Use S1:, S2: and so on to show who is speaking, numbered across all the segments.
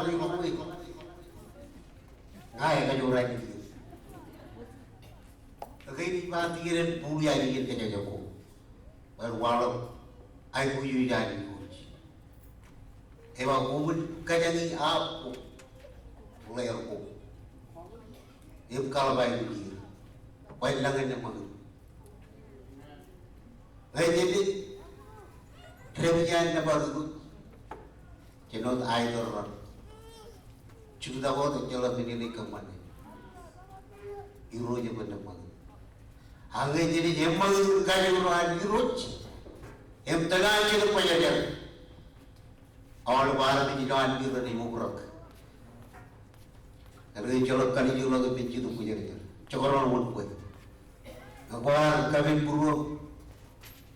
S1: rin ako eh. Ngaya ka yung rin dito. Kaya di ba tingin puli ay dikit ka dyan ko. Pero walau ay ko yung yan ko. Ewa kumun kanya ni ako. Pulay ako. Yung kalabay dito. Baik langan yang mahu. Ngayon jadi, demikian na baru Kinot idol ron. Cuda ko to jala pinili kamane. Iro je benda mag. Hangai jadi jemang kali uruan iro. Em tengah je to pajajar. Awal barat di jalan iro ni mubrak. Kalau jala kali jala ke pinci tu pajajar. Cokoran mon kue. Agwar kami buru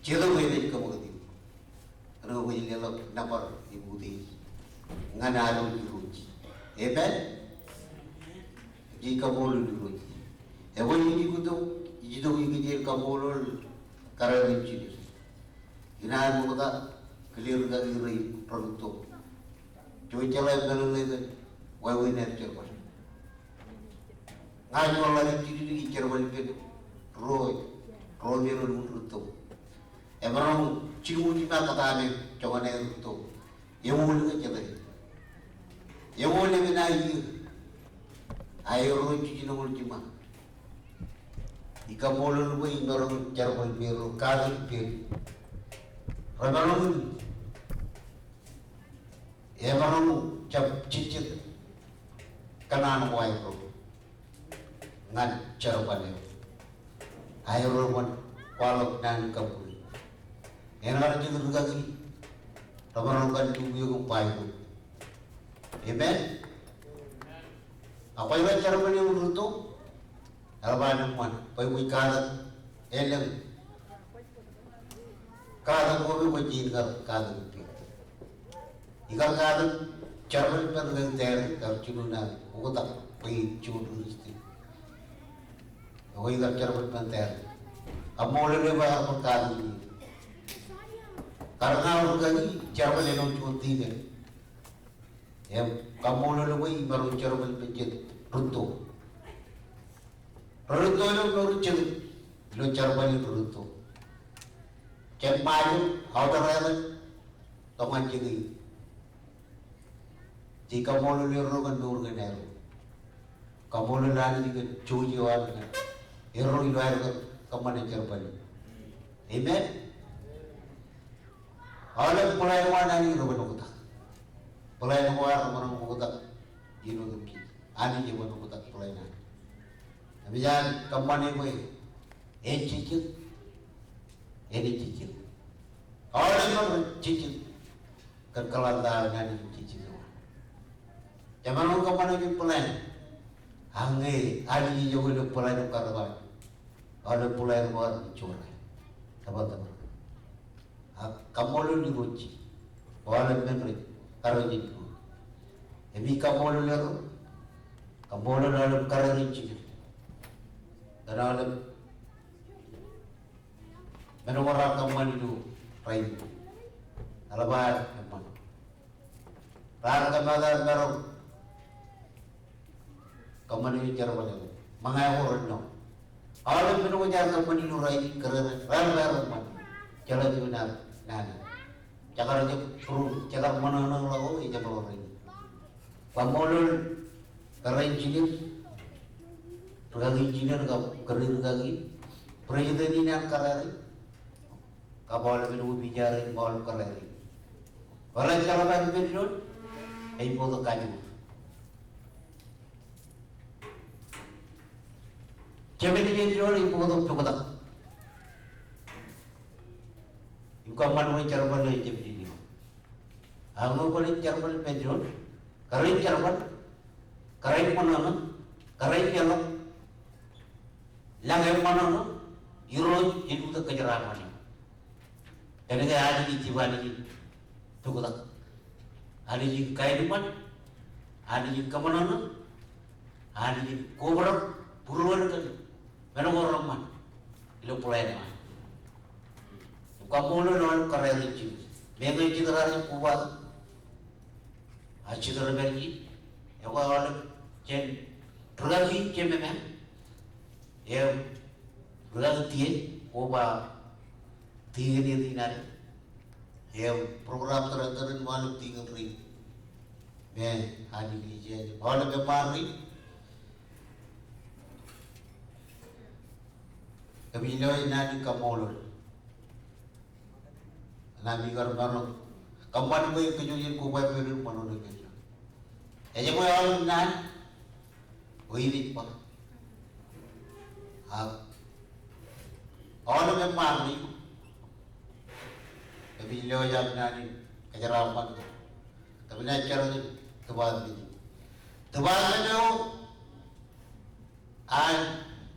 S1: jelo ini kamu keti. Kalau kau jadi lelak napar ibu ti. Ngana alu diruji. Eben? Jika bolu diruji. Ebo ini kudo, jido ini jadi kabulol karena ini. Ina muka clear dari rai produkto. Cuci celai belum lagi, wae net cerpas. Ngaji lagi jadi cerpas itu, roy dia produkto. Eberang cium di mana kata ane, coba nih itu. Yang mau juga celai. Yang mau lebih naik, air roy cuci nomor cuma. Ika boleh lebih dorong cerpas biru kali biru. Rabalong, eberang cap cicit kanan muai bro, ngan cerpas ni. Air roy walok dan kabul. Enak juga juga sih. Rabalong kan tubuh yang payah. Amen. Apa yang cara beli urut tu? Alban man, pergi karat, elang. Karat kau pergi karat itu. Ikan karat cara beli pergi ter, kalau cuma nak, aku tak pergi cuma mesti. Aku ikan cara beli ter. Amol le bayar karat ini. Karena orang lagi cara beli orang cuma tiga. Kamu lalu baru cara berpikir runtuh. Runtuh itu baru cara balik runtuh. Cek maju, awal rela, teman jadi. Jika kamu lalu orang dur ke nero, kamu lalu lagi ke cuci orang, hero itu ada kemana cara balik. Amen. Awalnya mulai mana ni roban kita. Pelayan orang orang mengutak ini tu ki, ani je orang mengutak pelayanan. Tapi jangan kemana pun, cicit, cicit. Orang orang cicit, kekelantan ani cicit semua. Jangan orang kemana pun pelayan, hangai ani je orang pelayan karban, orang pelayan orang curang, apa. Kamu lu diuji, orang mengerik. Karo jitu. Emi kamu lalu karo jitu. Dalam menurut kamu itu rayu. Alabar kamu. Rara kamu baru kamu ini cara macam mangai orang no. Awalnya menurut cara kamu itu rayu kerana rara kamu jalan benar nana. Cakar aja perlu cakar mana lagu ini cakar orang ini. Pamolol kerana engineer, kerana lagi, presiden ini yang kerana, kapal itu bicara kapal kerana. Kalau cakar apa itu, ini pun kayu. Cemeti itu ini pun cukup. Ikan mana cara mana itu begini. Aku boleh cara mana penjual, karin cara mana, karin mana, karin yang langai mana, euro itu tu kejaran mana. Jadi saya ada di jiwa ini, tu kata, ada di kain mana, ada di kemana, ada di kobra, puruan kan, mana orang mana, itu pelayan mana. Kamu lalu kerana itu, mereka itu terasa kuat. Achidor Bergi, a wall, Jen, Rulavi, Jemman, Rulavi, Oba, Tigani, program terakhir malu tinggal ring, hari ini je, malu kemarin, kami loy nani kamolol, nani karmano, kampan boy kejujuran kubai beru malu lagi, aja boy awal nan, boy ini pa, awal kemarin. Tapi lo yang nani kejaraman tu, tapi nak cara ni tebal ni, tebal ni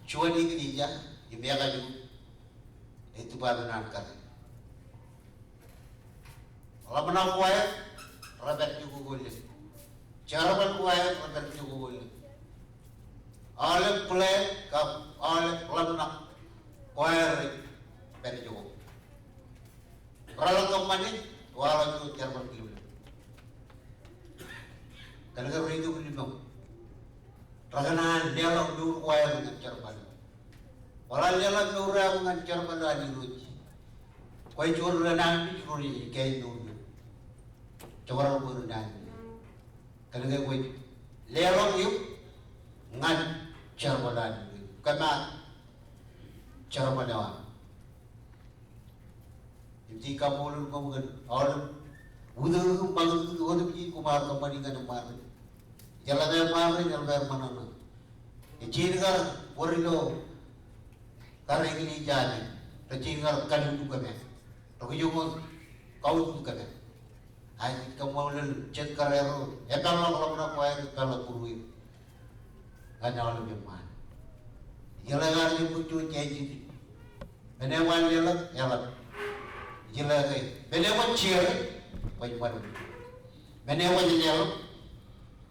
S1: cuan ni kerja, ini biar kaju, itu baru nak kerja. Kalau menang kuai, rabat juga boleh. Cara menang kuai, rabat juga boleh. Oleh play, oleh menang kuai, rabat juga. Kalau company, walau itu cara berkilau. Kalau kita itu berkilau, rasakan dia lalu dulu kuaya dengan cara balik. Walau dia lalu dulu dengan cara balik di ruji. Kuaya curu nanti curu ni kain dulu. Coba orang nanti. Kalau kita kuaya dia lalu yuk dengan cara balik. Karena cara balik. Jadi kamu kan orang udah malu udah pergi kumar company kan kumar, jalan mana mana. Jadi kan orang itu karena ini jadi, jadi kan kali itu kan, tapi juga kau itu kan. Aje kamu lalu cek karya itu, kalau nak kuai kalau kurui, kan orang bermain. Jalan kan dia punya janji, menewan jalan. Jila kay, menewa cheer, wajib mana? Menewa jelo,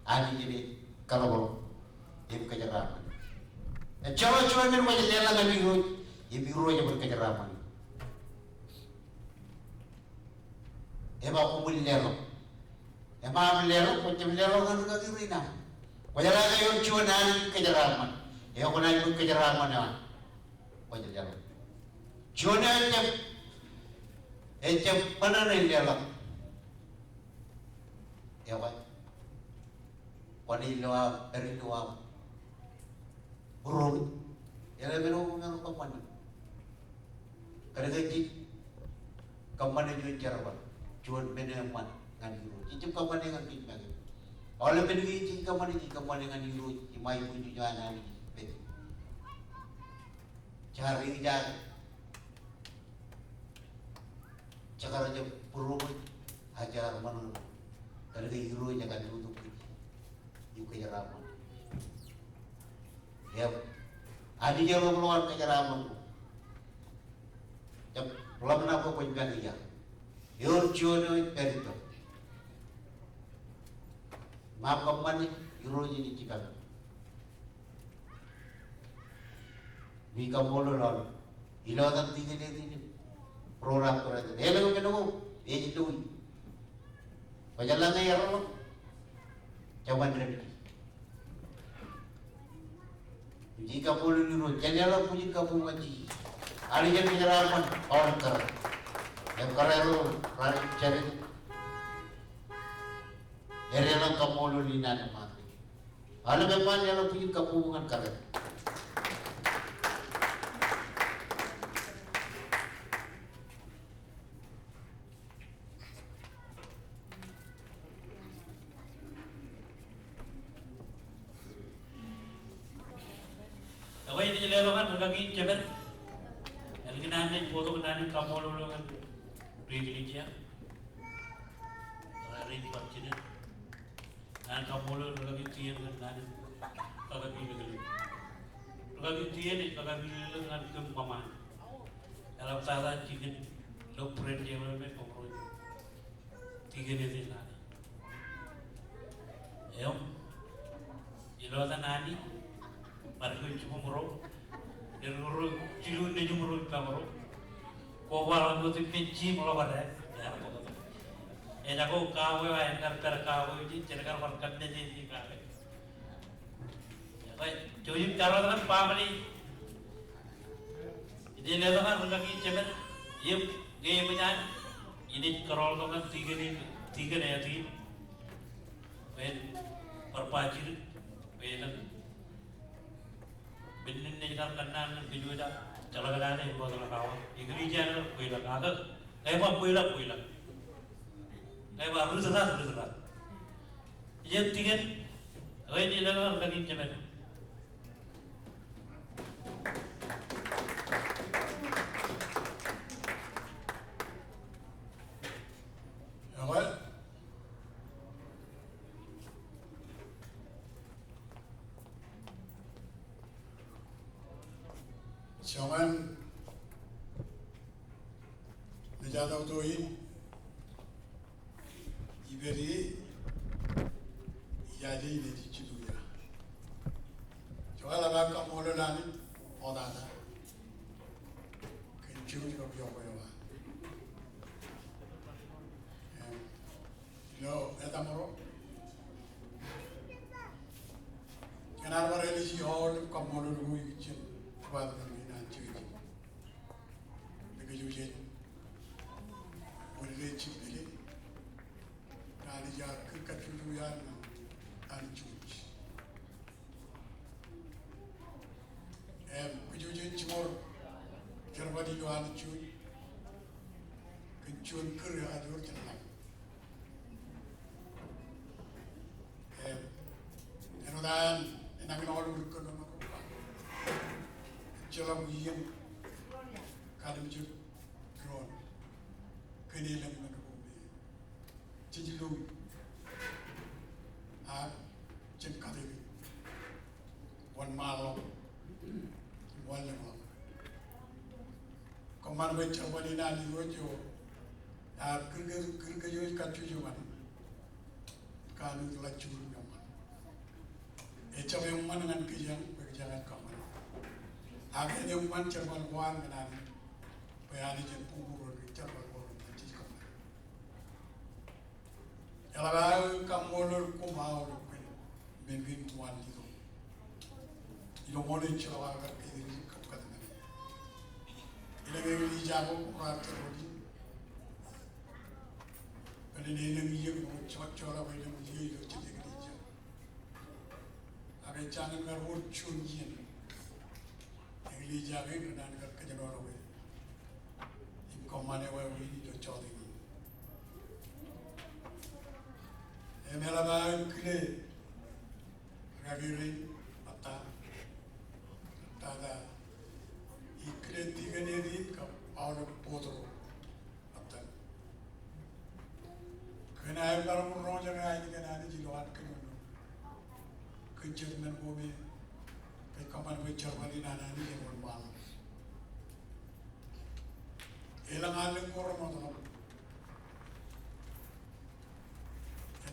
S1: ani jadi kalau ibu kejaraman. Cuma menewa jelo nggak ibu aja berkejaraman. Ema aku beli jelo, macam jelo kan nggak kiri na. Wajib lagi yang cuma nani kejaraman, aku nani kejaraman ya, wajib jelo. Cuma aja. Macam mana ni dia lah? Ya kan? Wanita dari luar, buruk. Ya lebih orang kaman. Kerana gaji, kaman itu cerita. Cuan meneman dengan euro. Jadi kaman dengan kita. Oleh pendiri kaman dengan euro. Imai pun juga nani. Cari jalan. Cakap aja perlu ajar mana, kalau ke hero jangan duduk di kejaraman. Ya, ada je keluar kejaraman. Jab belum nak apa pun dia. Yor cuno perito. Maaf kapan hero jadi kita. Bika molo lalu, iladan tiga ni. Program itu, dia lalu menunggu, dia itu, berjalan ni orang, cawan lebih. Jika boleh nurut, jadi orang punya kampung ngaji, ada yang menjaraman orang ker, yang kerana orang cari, dia orang kampung lalu ni nak mati. Ada memang yang punya kampungan kerana.
S2: Awak ini lepas kan berkaki cepat. Yang kenaan foto kenaan kamu lalu kan beri dia. Hari ini baca dia. Dan kamu lalu berkaki tiada kenaan berkaki begini. Berkaki tiada ni berkaki lalu dengan kemama. Dalam sahaja jika lo friend dia bermain kompromi. Tiga ni dia nani. Jilo nani. Mariko cuma moro, dan moro cilu ni cuma moro kamero. Kau walau tu penci malah ada, ya apa kata. e da ko ka we wa en kar per ka we ji cer kar war kan de ji ka we vậy chú ý cho nó ba mươi đi lên đó kan lagi cemen yep game nya ini kerol kan tiga ne ati wen perpajir wen benin ne kan kanan bilu da chala gala ne bo da kawa igri jan koi la ka kai ba koi la kai ba ruzra ye tiga wen ni la lagi cemen
S3: Jangan menjadi tuin iberi jadi ini dicuci ya. Jangan lagi kamu lelani odada kencur juga biar lo etamoro kenapa religi hall kamu lelui kecil buat Jujur, boleh cipili, kali jar kekatujuan ancuc. Kejujur cumur, kerbadi doa ancuc, kencun kerja adur jalan. Enudan, enaknya orang berkenan aku. Jalan ujian, kadang juga. Kini lagi mana bumi, cincin cengkak ini, wan malam, wan lemah. Kaman baca wani nani rojo, kerja kacau mana, kanu tu laju nyaman. Ecam yang mana dengan kerjaan kaman. Akhirnya uman cerman wan dengan bayani jemput cerman. Kalau kamu lor mau mungkin tuan itu, itu boleh cewa kerja ini kata mana. Ini jago kurang terus. Kalau ini yang cewa boleh mungkin itu jadi kerja. Agar jangan kerja cunjian. Ini jago dengan kerja orang. Ini komane ini itu cewa ini. Melaban kile ragiri ata ikle tigane di ka awal potro ata kena ay karam roja nga ay kena ni jiloat keno kencet men bobe kay kaman may charmali nana ni jemon bal elang aleng ko mo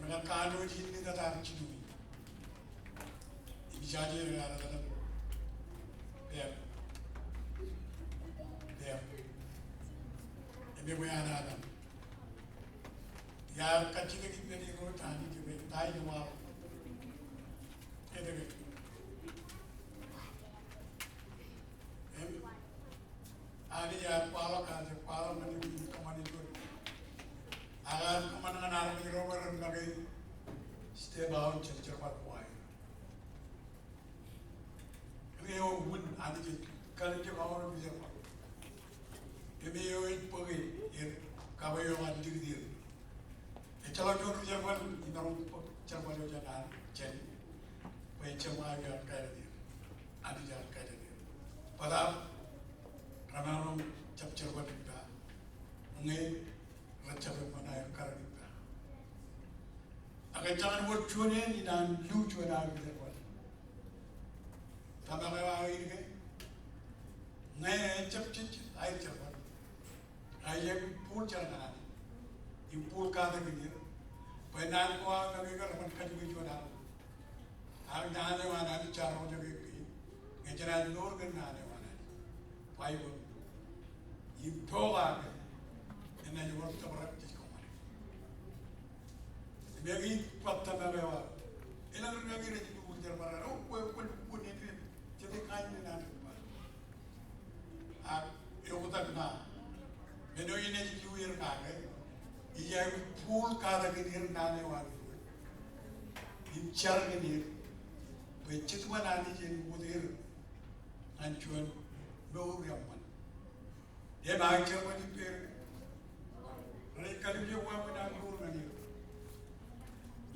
S3: Dengan kanu ini datang ciri, ini jadi ada dalam biar, ini punya ada, ya kacau lagi beri kau tani juga, tani cuma, itu, ada ya pala kaje, pala mani kamani juga. Agar kemenangan army rover lagi step out cepat kuai. Kau pun ada je kalau je kau orang bisa apa. Demi itu pergi, kau yang ada di dia. Kalau kau kerja pun, ini orang cepat dia jangan cek. Baik cuma agak kaya dia, ada jangan kaya dia. Padahal karena orang cepat kita, mengenai Raja mana yang karena agar jangan buat cuaca ni dan lu cuaca ada di depan. Tambah kau ini ke? Naya cepat air cepat. Air pool jalan, ini pool kata begini. Benar kau lagi kerana kerja cuaca. Agar jangan mana ni cara macam ini. Ngejaran luar kan mana mana. Baik pun. Ini doa. Ini juga orang terberat di kamar. Megi patana lewa. Ina megi reji tu ujar marana. Oh, kau ni tu jadi kain ni nanti. Eu tak na. Meno ini jadi uir kage. Iya pool kada ke dir nane wali. Incar ke dir. Becet mana ni jadi udir. Ancuan bau riaman. Dia nak cakap ni per. Kalau dia buat mana guru nani.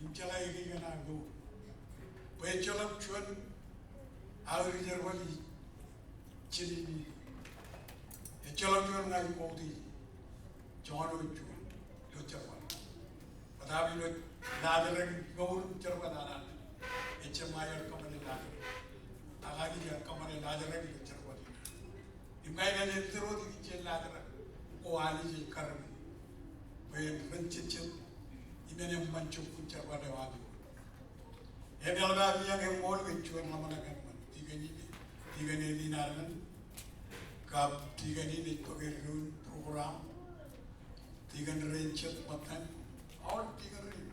S3: Incala ini kan aku. Becet cuan. Awal jerwali. Ciri ni. Jalan jual ngai kodi, jangan lupa jual, lo cerman. Padahal lo nada lagi gaul cerman anak, ecem ayar kamane nada, agak dia kamane nada lagi lo cerman. Imai nanya terus di cil nada, ko ali je karam, bayan mencicil, imai yang mancung pun cerman lewat. Ini ada yang mau jual nama nak kan, tiga ni dinaran. Kap tiga ni program tiga range matan all tiga range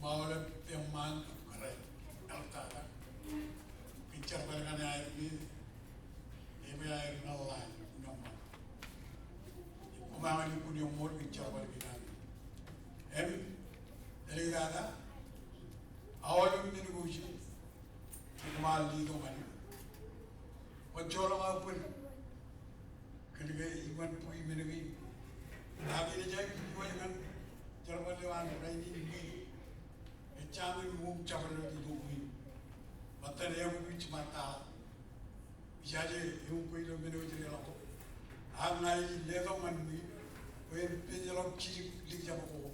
S3: maulah pemain keren altara pincar barengan air ni ini air nalar nama pemain ni punya umur pincar barengan dari ada awal ni negosiasi kemal di tu mana Pancora apa? Ketika iman pui menegi, lagi ni jadi iman kan cermat lewat orang ini, campur mum campur lagi dua ini, mata dia pun cuma tak, bisa je ibu pui lo menegi jadi lalu, angai ledo man mui, pui penjelok ciri lik jamu ko,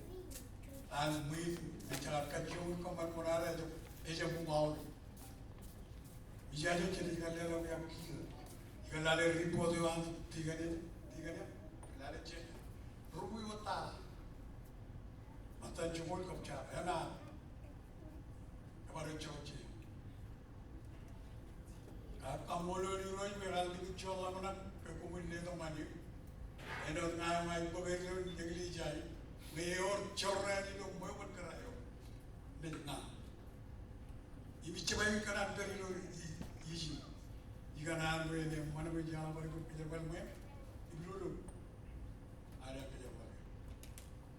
S3: an mui mencatat kajian kamar moral aja, aja mumau. Bisa je jadi kalau yang kira, kalau ada report yang tiga ni, kalau ada cek, rugi otak, mata jumul kapca, ya na, kepada cewek. Kalau mulu ni orang beral di jual mana, kekumul ni tu mani, endo ngai mai begitu jengli jai, mayor corang ni tu mau berkerayo, nenna. Ibu cebai kanan perilu isi, jika nanti ni mana berjalan balik pejabat mana, ibu dulu ada pejabat.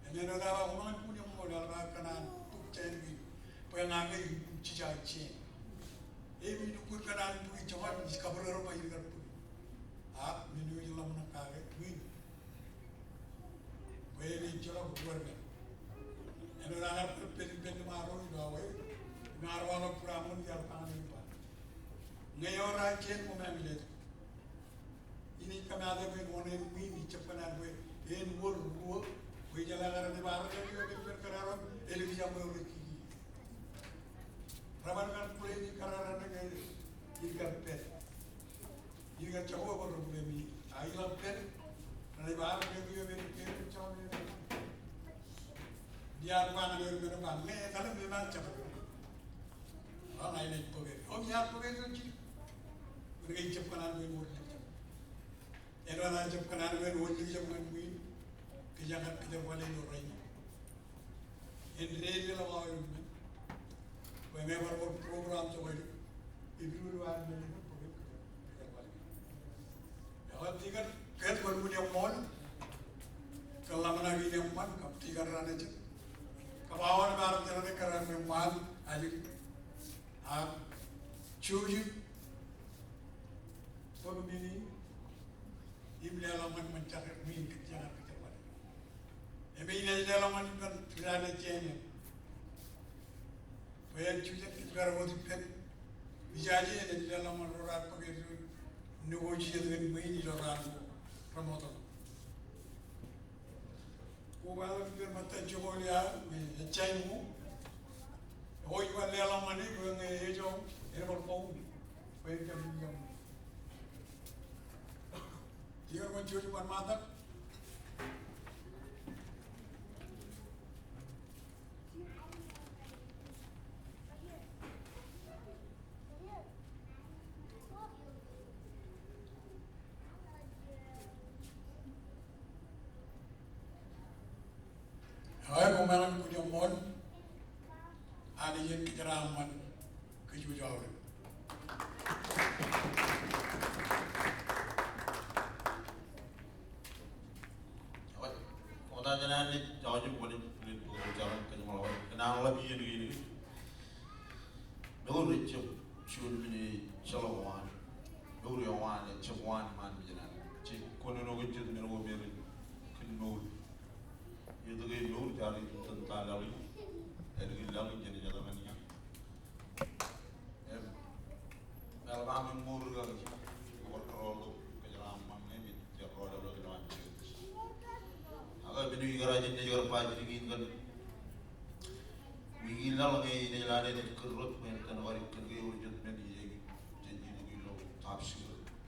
S3: Ini negara orang punya modal kanan tuk cair ni, pengangai cicak cing. Ibu itu kanan tu cakap jika berapa ini kan tu, minu jelam nak kare, win. Ini jelam berapa? Ini negara pen maru itu awal. Narwala puramun yang tangan ini pak. Ngayora jen mau ambil itu. Ini kami ada begonin ini cepat ada en wur, jalan ada di barat jadi berkeraran, ele bisa mengurus gigi. Raman kan pulih ini keraran dengan ini kan pet. Ini kan cakap apa problem ini? Ailah pet, ada barat jadi berkeraran cakap ini. Dia apa yang berkeraran? Kalau memang cakap. Orang lain itu pergi. Om ya pergi tu cik. Mereka ijab kanan main word ijab. Orang ijab kanan main word ijab main main. Kejangan kita boleh orang ini. Ini dia lah orang ini. Whenever one program tu ada, ibu luar ni pergi kita boleh. Kalau tiga ket berpunya mall, kalau mana gini mall, kap tiga rana cik. Kawan baru jalan kerana mall aja. Cuci pembini ibu alaman mencari min jangan kecewa. Ibu ini alaman kan tidak ada cene. Bayar cuci kita rawat pen. Bisa aja ada alaman orang pakai negosiasi dengan min orang promotor. Kau kita mata cuci dia, cene mu. Hoy igual le alaman ni bukan hijau, ini berpau, baik jam. Tiga orang cuci buat mata. Hai, kau malam punya ada yang kejeraman kejujuran.
S4: Kota jangan ni jauh je boleh jalan ke Jawa. Kenal lagi ini. Dulu recep cun ni celawan. Dulu yang wan cepuan man bijalan. Cik kono nogo jet ni nogo beri kenul. Itu ke nur cari tentang lalu. Itu ke lalu jadi jalan ni. Kalau kami mur lagi, kalau ke jalan mana ni jalan lalu jalan. Agak binu igarajan ni jalan pagi ni kan. Wigilal ngay nilalay ni kerut men kanwari kerge urjut men di jadi gilo tapsi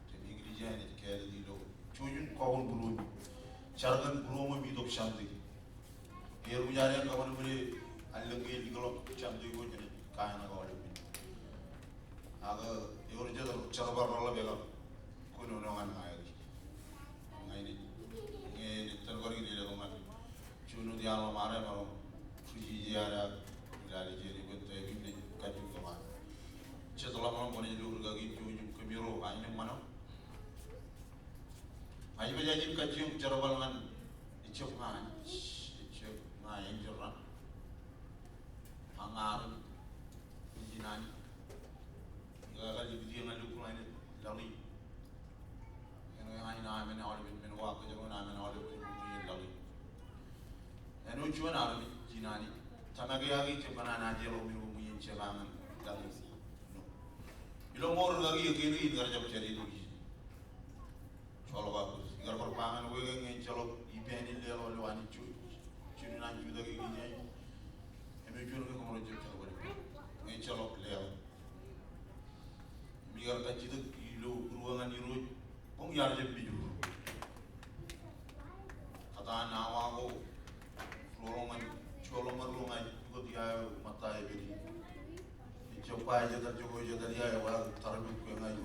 S4: jadi igrijan ni kaya di lo chujun kawun bulu chargan bulu mo bidok shamdi yeru jare kawan bule allange ligalo shamdi go jadi kaya na kawal bin aga yeru jadal charbar rola bela kuno no ngan ngai ni tanwari ni lo ngan chunu di alma mare maro fuji jara dari jadi bentuk ini kaji kawan. Setelah malam boleh dulu lagi tujuh kebiro, ini mana? Ayo berjadi kaji cara balangan icap ngai jorang, angar, jinan, gak jadi dia ngaluk lain lali. Yang ngai mana awal bin wak jangan mana awal bin lali. Yang ujuan awal jinani. Sama lagi cipana najer umi umi celangan lagi sih. Bilo mor lagi kini kerja cari itu. Soal bagus. Igar perpangan gue ngeng calo iben ini lelo lewani cuy. Cuy nanti lagi gini. Emi cuy lagi kamu rejek calo balik. Ngeng calo lelo. Biar kaji itu kilo ruangan iru. Pung yar jem biju. Kata nawago. Lorongan colongan lungai ko dia mata ibedi. Coba aja tercoba aja dia ya wala tarbi ko ngai